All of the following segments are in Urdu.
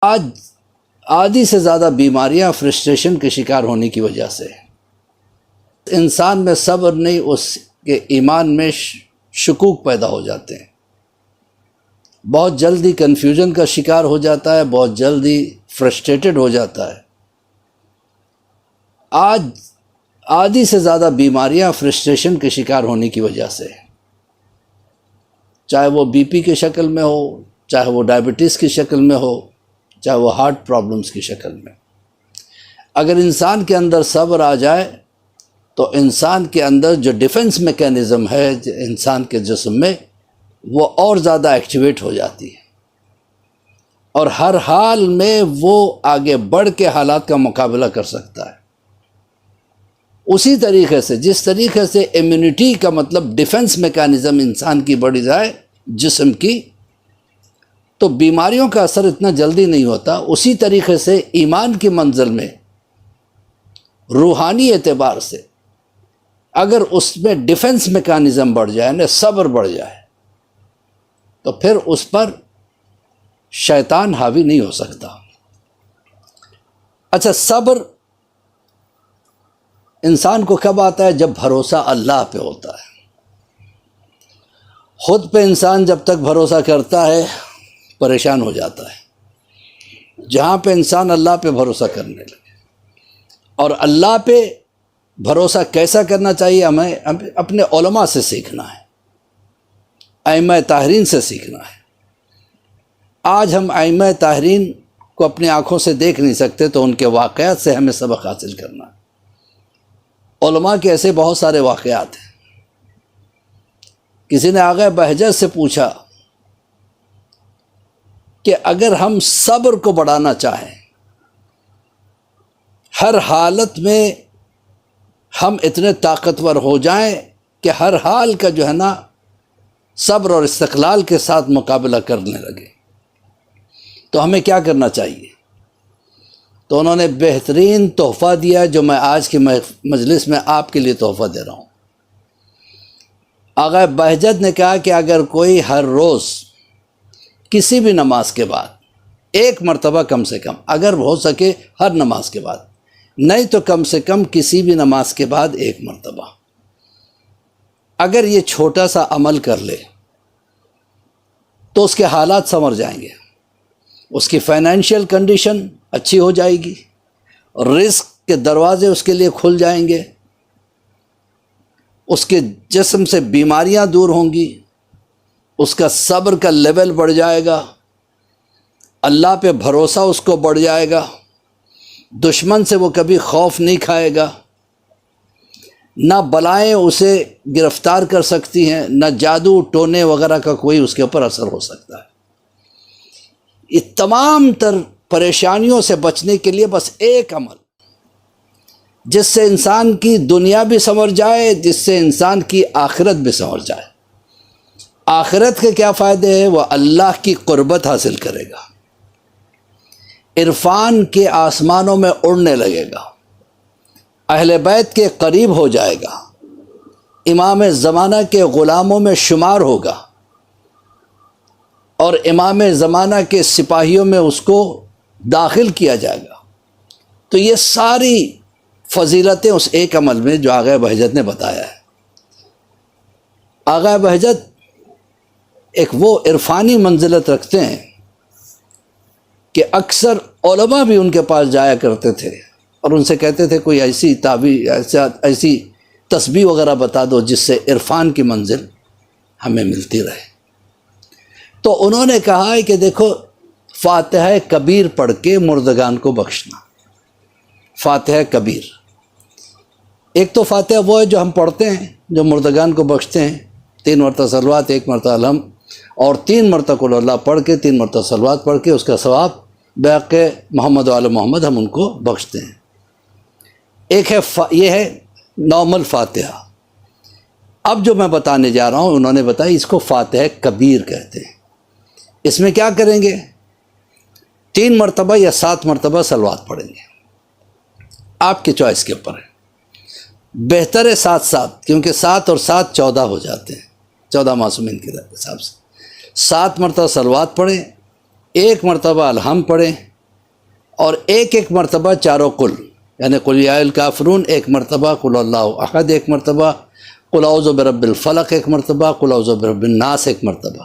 آج آدھی سے زیادہ بیماریاں فرسٹریشن کے شکار ہونے کی وجہ سے۔ انسان میں صبر نہیں، اس کے ایمان میں شکوک پیدا ہو جاتے ہیں، بہت جلدی کنفیوژن کا شکار ہو جاتا ہے، بہت جلدی فرسٹریٹڈ ہو جاتا ہے۔ آج آدھی سے زیادہ بیماریاں فرسٹریشن کے شکار ہونے کی وجہ سے، چاہے وہ بی پی کی شکل میں ہو، چاہے وہ ڈائبٹیز کی شکل میں ہو، چاہے وہ ہارٹ پرابلمز کی شکل میں۔ اگر انسان کے اندر صبر آ جائے تو انسان کے اندر جو ڈیفنس میکینزم ہے انسان کے جسم میں، وہ اور زیادہ ایکٹیویٹ ہو جاتی ہے، اور ہر حال میں وہ آگے بڑھ کے حالات کا مقابلہ کر سکتا ہے۔ اسی طریقے سے جس طریقے سے امیونٹی کا مطلب ڈیفنس میکینزم انسان کی بڑھ جائے جسم کی، تو بیماریوں کا اثر اتنا جلدی نہیں ہوتا، اسی طریقے سے ایمان کی منزل میں روحانی اعتبار سے اگر اس میں ڈیفنس میکانزم بڑھ جائے نا، صبر بڑھ جائے، تو پھر اس پر شیطان حاوی نہیں ہو سکتا۔ اچھا، صبر انسان کو کب آتا ہے؟ جب بھروسہ اللہ پہ ہوتا ہے۔ خود پہ انسان جب تک بھروسہ کرتا ہے پریشان ہو جاتا ہے۔ جہاں پہ انسان اللہ پہ بھروسہ کرنے لگے، اور اللہ پہ بھروسہ کیسا کرنا چاہیے، ہمیں اپنے علماء سے سیکھنا ہے، ائمہ طاہرین سے سیکھنا ہے۔ آج ہم ائمہ طاہرین کو اپنی آنکھوں سے دیکھ نہیں سکتے، تو ان کے واقعات سے ہمیں سبق حاصل کرنا ہے۔ علماء کے ایسے بہت سارے واقعات ہیں۔ کسی نے آغا بہجت سے پوچھا کہ اگر ہم صبر کو بڑھانا چاہیں، ہر حالت میں ہم اتنے طاقتور ہو جائیں کہ ہر حال کا جو ہے نا صبر اور استقلال کے ساتھ مقابلہ کرنے لگے، تو ہمیں کیا کرنا چاہیے؟ تو انہوں نے بہترین تحفہ دیا جو میں آج کی مجلس میں آپ کے لیے تحفہ دے رہا ہوں۔ آغا بہجت نے کہا کہ اگر کوئی ہر روز کسی بھی نماز کے بعد ایک مرتبہ، کم سے کم اگر ہو سکے ہر نماز کے بعد، نہیں تو کم سے کم کسی بھی نماز کے بعد ایک مرتبہ اگر یہ چھوٹا سا عمل کر لے، تو اس کے حالات سنور جائیں گے، اس کی فائنینشیل کنڈیشن اچھی ہو جائے گی، رزق کے دروازے اس کے لیے کھل جائیں گے، اس کے جسم سے بیماریاں دور ہوں گی، اس کا صبر کا لیول بڑھ جائے گا، اللہ پہ بھروسہ اس کو بڑھ جائے گا، دشمن سے وہ کبھی خوف نہیں کھائے گا، نہ بلائیں اسے گرفتار کر سکتی ہیں، نہ جادو ٹونے وغیرہ کا کوئی اس کے اوپر اثر ہو سکتا ہے۔ یہ تمام تر پریشانیوں سے بچنے کے لیے بس ایک عمل، جس سے انسان کی دنیا بھی سنور جائے، جس سے انسان کی آخرت بھی سنور جائے۔ آخرت کے کیا فائدے ہیں؟ وہ اللہ کی قربت حاصل کرے گا، عرفان کے آسمانوں میں اڑنے لگے گا، اہل بیت کے قریب ہو جائے گا، امام زمانہ کے غلاموں میں شمار ہوگا، اور امام زمانہ کے سپاہیوں میں اس کو داخل کیا جائے گا۔ تو یہ ساری فضیلتیں اس ایک عمل میں جو آغا بہجت نے بتایا ہے۔ آغا بہجت ایک وہ عرفانی منزلت رکھتے ہیں کہ اکثر علماء بھی ان کے پاس جایا کرتے تھے اور ان سے کہتے تھے کوئی ایسی تعبیر، ایسی تسبیح وغیرہ بتا دو جس سے عرفان کی منزل ہمیں ملتی رہے۔ تو انہوں نے کہا ہے کہ دیکھو، فاتحہ کبیر پڑھ کے مردگان کو بخشنا۔ فاتحہ کبیر، ایک تو فاتحہ وہ ہے جو ہم پڑھتے ہیں، جو مردگان کو بخشتے ہیں، 3 مرتبہ صلوات، 1 مرتبہ الحمد، اور 3 مرتبہ قل اللہ پڑھ کے، 3 مرتبہ صلوات پڑھ کے اس کا ثواب باقی محمد و آل محمد ہم ان کو بخشتے ہیں۔ ایک ہے یہ ہے نارمل فاتحہ۔ اب جو میں بتانے جا رہا ہوں، انہوں نے بتایا اس کو فاتحہ کبیر کہتے ہیں۔ اس میں کیا کریں گے؟ 3 مرتبہ یا 7 مرتبہ صلوات پڑھیں گے، آپ کی چوائس کے اوپر ہے۔ بہتر ہے 7 کیونکہ 7 اور 7 14 ہو جاتے ہیں، 14 معصومین کے حساب سے۔ 7 مرتبہ صلوات پڑھیں، 1 مرتبہ الحمد پڑھیں، اور ایک ایک مرتبہ چاروں کل، یعنی قل یا الکافرون ایک مرتبہ، قل اللہ احد ایک مرتبہ، قل اعوذ برب الفلق ایک مرتبہ، قل اعوذ برب الناس ایک مرتبہ،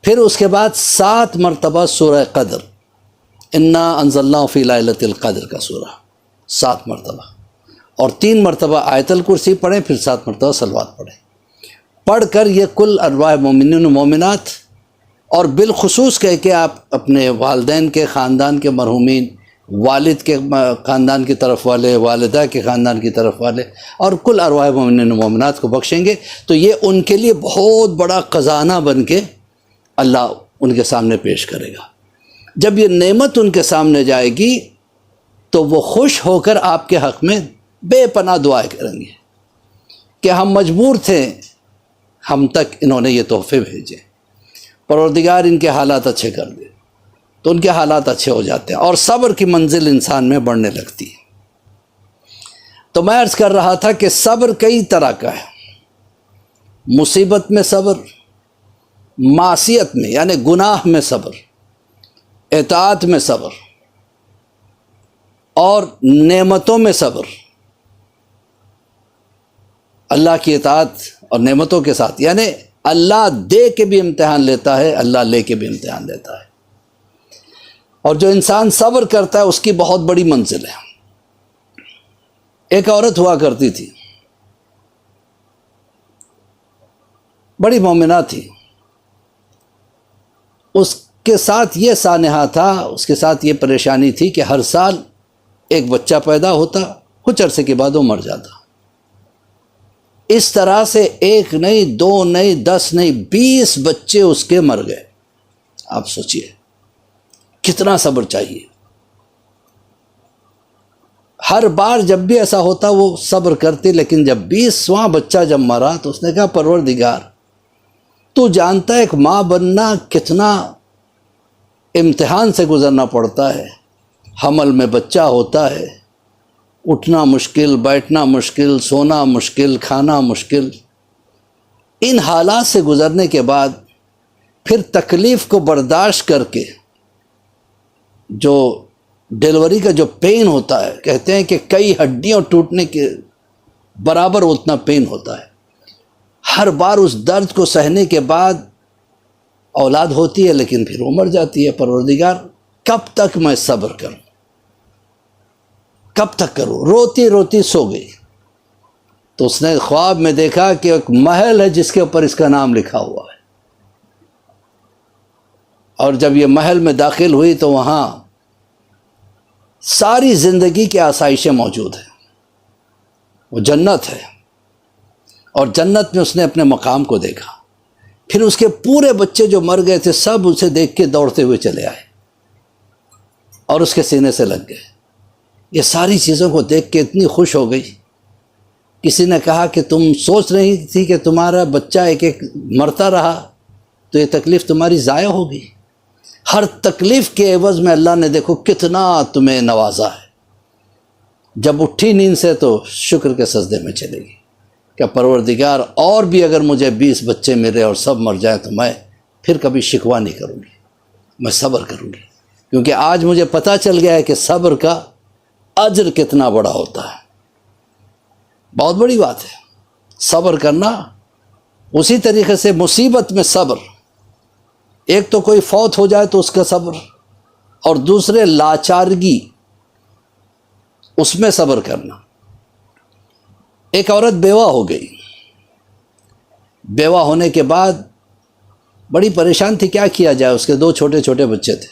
پھر اس کے بعد 7 مرتبہ سورہ قدر، انا انزلناہ فی لیلۃ القدر کا سورہ 7 مرتبہ، اور 3 مرتبہ آیت الکرسی پڑھیں، پھر 7 مرتبہ صلوات پڑھیں۔ پڑھ کر یہ کل ارواح مومنین و مومنات، اور بالخصوص کہہ کے آپ اپنے والدین کے خاندان کے مرحومین، والد کے خاندان کی طرف والے، والدہ کے خاندان کی طرف والے، اور کل ارواح مومنین و مومنات کو بخشیں گے، تو یہ ان کے لیے بہت بڑا خزانہ بن کے اللہ ان کے سامنے پیش کرے گا۔ جب یہ نعمت ان کے سامنے جائے گی تو وہ خوش ہو کر آپ کے حق میں بے پناہ دعائیں کریں گے کہ ہم مجبور تھے، ہم تک انہوں نے یہ تحفے بھیجے، پروردگار ان کے حالات اچھے کر دے، تو ان کے حالات اچھے ہو جاتے ہیں اور صبر کی منزل انسان میں بڑھنے لگتی ہے۔ تو میں عرض کر رہا تھا کہ صبر کئی طرح کا ہے، مصیبت میں صبر، معصیت میں یعنی گناہ میں صبر، اطاعت میں صبر، اور نعمتوں میں صبر، اللہ کی اطاعت اور نعمتوں کے ساتھ، یعنی اللہ دے کے بھی امتحان لیتا ہے، اللہ لے کے بھی امتحان لیتا ہے، اور جو انسان صبر کرتا ہے اس کی بہت بڑی منزل ہے۔ ایک عورت ہوا کرتی تھی، بڑی مومنہ تھی، اس کے ساتھ یہ سانحہ تھا، اس کے ساتھ یہ پریشانی تھی کہ ہر سال ایک بچہ پیدا ہوتا، کچھ عرصے کے بعد وہ مر جاتا۔ اس طرح سے 1 نہیں 2 نہیں 10 نہیں 20 بچے اس کے مر گئے۔ آپ سوچئے کتنا صبر چاہیے۔ ہر بار جب بھی ایسا ہوتا وہ صبر کرتی، لیکن جب 20واں بچہ جب مرا تو اس نے کہا پروردگار تو جانتا ہے ایک ماں بننا کتنا امتحان سے گزرنا پڑتا ہے، حمل میں بچہ ہوتا ہے، اٹھنا مشکل، بیٹھنا مشکل، سونا مشکل، کھانا مشکل، ان حالات سے گزرنے کے بعد پھر تکلیف کو برداشت کر کے جو ڈیلیوری کا جو پین ہوتا ہے، کہتے ہیں کہ کئی ہڈیاں ٹوٹنے کے برابر اتنا پین ہوتا ہے، ہر بار اس درد کو سہنے کے بعد اولاد ہوتی ہے لیکن پھر وہ مر جاتی ہے۔ پروردگار کب تک میں صبر کروں، کب تک کروں؟ روتی روتی سو گئی تو اس نے خواب میں دیکھا کہ ایک محل ہے جس کے اوپر اس کا نام لکھا ہوا ہے، اور جب یہ محل میں داخل ہوئی تو وہاں ساری زندگی کی آسائشیں موجود ہیں، وہ جنت ہے، اور جنت میں اس نے اپنے مقام کو دیکھا۔ پھر اس کے پورے بچے جو مر گئے تھے سب اسے دیکھ کے دوڑتے ہوئے چلے آئے اور اس کے سینے سے لگ گئے۔ یہ ساری چیزوں کو دیکھ کے اتنی خوش ہو گئی۔ کسی نے کہا کہ تم سوچ رہی تھی کہ تمہارا بچہ ایک ایک مرتا رہا تو یہ تکلیف تمہاری ضائع ہوگی۔ ہر تکلیف کے عوض میں اللہ نے دیکھو کتنا تمہیں نوازا ہے۔ جب اٹھی نیند سے تو شکر کے سجدے میں چلے گی کہ پروردگار اور بھی اگر مجھے 20 بچے ملے اور سب مر جائیں تو میں پھر کبھی شکوہ نہیں کروں گی، میں صبر کروں گی، کیونکہ آج مجھے پتہ چل گیا ہے کہ صبر کا اجر کتنا بڑا ہوتا ہے۔ بہت بڑی بات ہے صبر کرنا۔ اسی طریقے سے مصیبت میں صبر، ایک تو کوئی فوت ہو جائے تو اس کا صبر، اور دوسرے لاچارگی، اس میں صبر کرنا۔ ایک عورت بیوہ ہو گئی، بیوہ ہونے کے بعد بڑی پریشان تھی، کیا کیا جائے، اس کے 2 چھوٹے چھوٹے بچے تھے۔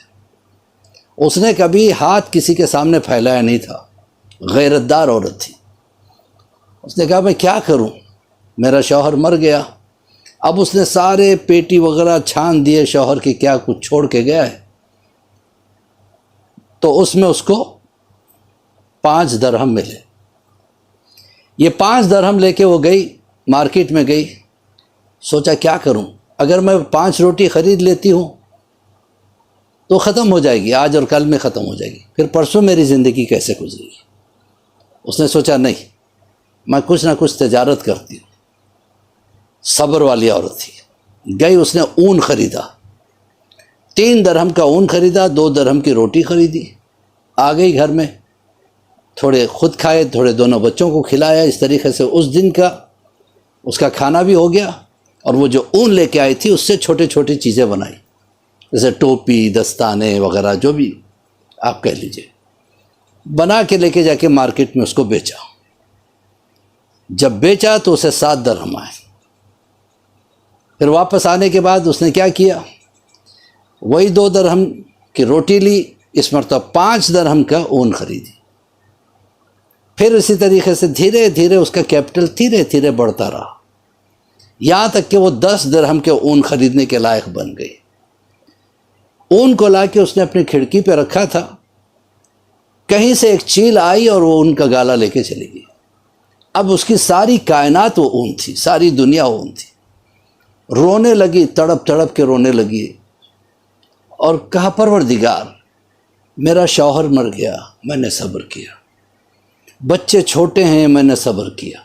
اس نے کبھی ہاتھ کسی کے سامنے پھیلایا نہیں تھا، غیرت دار عورت تھی۔ اس نے کہا میں کیا کروں، میرا شوہر مر گیا، اب اس نے سارے پیٹی وغیرہ چھان دیے شوہر کی، کیا کچھ چھوڑ کے گیا ہے۔ تو اس میں اس کو 5 درہم ملے۔ یہ 5 درہم لے کے وہ گئی، مارکیٹ میں گئی، سوچا کیا کروں، اگر میں 5 روٹی خرید لیتی ہوں تو ختم ہو جائے گی، آج اور کل میں ختم ہو جائے گی، پھر پرسوں میری زندگی کیسے گزرے گی۔ اس نے سوچا نہیں، میں کچھ نہ کچھ تجارت کرتی ہوں۔ صبر والی عورت تھی، گئی، اس نے اون خریدا، 3 درہم کا اون خریدا، 2 درہم کی روٹی خریدی، آ گئی گھر میں، تھوڑے خود کھائے، تھوڑے دونوں بچوں کو کھلایا. اس طریقے سے اس دن کا اس کا کھانا بھی ہو گیا. اور وہ جو اون لے کے آئی تھی اس سے چھوٹی چھوٹی چیزیں بنائی، جیسے ٹوپی، دستانے وغیرہ، جو بھی آپ کہہ لیجئے، بنا کے لے کے جا کے مارکیٹ میں اس کو بیچا. جب بیچا تو اسے 7 درہم آئے. پھر واپس آنے کے بعد اس نے کیا کیا، وہی 2 درہم کی روٹی لی، اس مرتبہ 5 درہم کا اون خریدی. پھر اسی طریقے سے دھیرے دھیرے اس کا کیپٹل دھیرے دھیرے بڑھتا رہا، یہاں تک کہ وہ 10 درہم کے اون خریدنے کے لائق بن گئی. اون کو لا کے اس نے اپنی کھڑکی پہ رکھا تھا، کہیں سے ایک چیل آئی اور وہ اون کا گالا لے کے چلی گئی. اب اس کی ساری کائنات وہ اون تھی، ساری دنیا اون تھی. رونے لگی، تڑپ تڑپ کے رونے لگی اور کہا پروردگار، میرا شوہر مر گیا، میں نے صبر کیا، بچے چھوٹے ہیں، میں نے صبر کیا،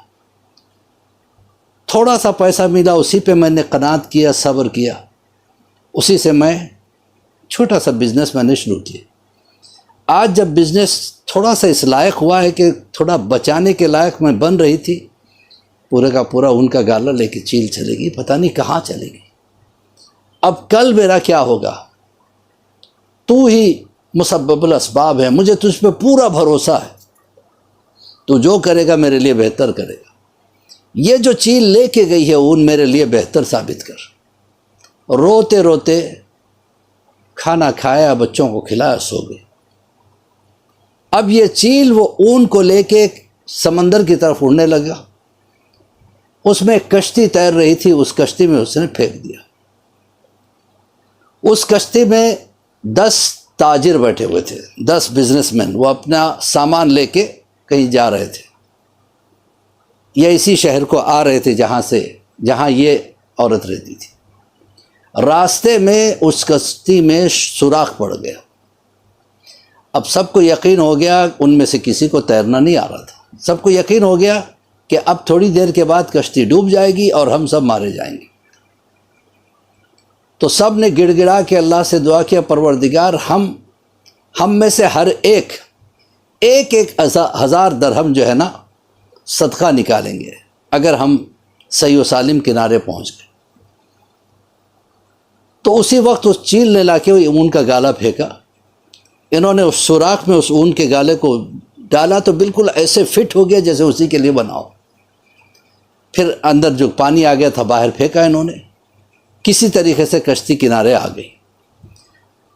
تھوڑا سا پیسہ ملا اسی پہ میں نے قناعت کیا، صبر کیا، اسی سے میں چھوٹا سا بزنس میں نے شروع کیا. آج جب بزنس تھوڑا سا اس لائق ہوا ہے کہ تھوڑا بچانے کے لائق میں بن رہی تھی، پورے کا پورا ان کا گالا لے کے چیل چلے گی، پتہ نہیں کہاں چلے گی. اب کل میرا کیا ہوگا، تو ہی مسبب الاسباب ہے، مجھے تجھ پہ پورا بھروسہ ہے، تو جو کرے گا میرے لیے بہتر کرے گا. یہ جو چیل لے کے گئی ہے اون میرے لیے بہتر ثابت کر. روتے روتے کھانا کھایا، بچوں کو کھلایا، سو گئے. اب یہ چیل وہ اون کو لے کے سمندر کی طرف اڑنے لگا. اس میں ایک کشتی تیر رہی تھی، اس کشتی میں اس نے پھینک دیا. اس کشتی میں 10 تاجر بیٹھے ہوئے تھے، 10 بزنس مین. وہ اپنا سامان لے کے کہیں جا رہے تھے یا اسی شہر کو آ رہے تھے جہاں یہ عورت رہتی تھی. راستے میں اس کشتی میں سوراخ پڑ گیا. اب سب کو یقین ہو گیا، ان میں سے کسی کو تیرنا نہیں آ رہا تھا، سب کو یقین ہو گیا کہ اب تھوڑی دیر کے بعد کشتی ڈوب جائے گی اور ہم سب مارے جائیں گے. تو سب نے گڑ گڑا کے اللہ سے دعا کیا، پروردگار ہم میں سے ہر ایک 1000 درہم جو ہے نا صدقہ نکالیں گے اگر ہم صحیح و سالم کنارے پہنچ گئے. تو اسی وقت اس چیل نے لا کے اون کا گالا پھینکا. انہوں نے اس سوراخ میں اس اون کے گالے کو ڈالا تو بالکل ایسے فٹ ہو گیا جیسے اسی کے لیے بنا ہو. پھر اندر جو پانی آ گیا تھا باہر پھینکا انہوں نے. کسی طریقے سے کشتی کنارے آ گئی.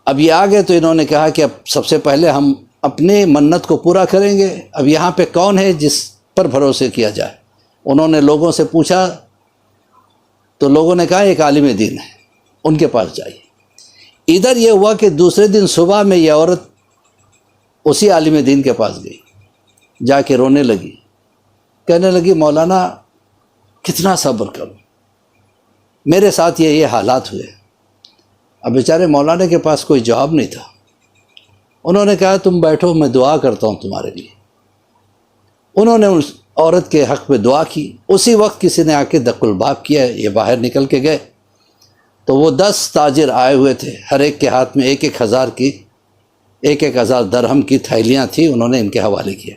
اب یہ آ گئے تو انہوں نے کہا کہ اب سب سے پہلے ہم اپنے منت کو پورا کریں گے. اب یہاں پہ کون ہے جس پر بھروسے کیا جائے؟ انہوں نے لوگوں سے پوچھا تو لوگوں نے کہا ایک عالم دین ہے، ان کے پاس جائیے. ادھر یہ ہوا کہ دوسرے دن صبح میں یہ عورت اسی عالم دین کے پاس گئی، جا کے رونے لگی، کہنے لگی مولانا کتنا صبر کروں، میرے ساتھ یہ حالات ہوئے. اب بیچارے مولانا کے پاس کوئی جواب نہیں تھا. انہوں نے کہا تم بیٹھو، میں دعا کرتا ہوں تمہارے لیے. انہوں نے اس عورت کے حق میں دعا کی. اسی وقت کسی نے آ کے دق الباب کیا، یہ باہر نکل کے گئے تو وہ 10 تاجر آئے ہوئے تھے، ہر ایک کے ہاتھ میں 1,000 درہم کی تھیلیاں تھیں. انہوں نے ان کے حوالے کیا.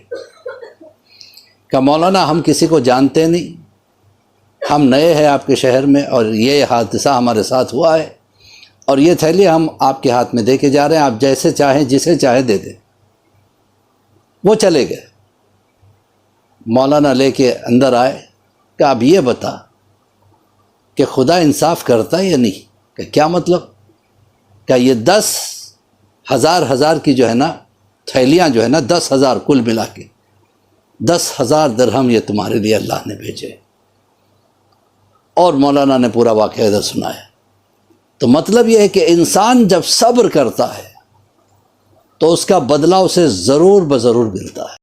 کہا مولانا ہم کسی کو جانتے نہیں، ہم نئے ہیں آپ کے شہر میں اور یہ حادثہ ہمارے ساتھ ہوا ہے اور یہ تھیلی ہم آپ کے ہاتھ میں دے کے جا رہے ہیں، آپ جیسے چاہیں جسے چاہے دے دیں. وہ چلے گئے. مولانا لے کے اندر آئے. کہ اب یہ بتا کہ خدا انصاف کرتا ہے یا نہیں؟ کہ کیا مطلب؟ کہ یہ 10,000 کی جو ہے نا تھیلیاں جو ہے نا 10,000 کل ملا کے 10,000 درہم یہ تمہارے لیے اللہ نے بھیجے. اور مولانا نے پورا واقعہ ادھر سنایا. تو مطلب یہ ہے کہ انسان جب صبر کرتا ہے تو اس کا بدلہ اسے ضرور بضرور ملتا ہے.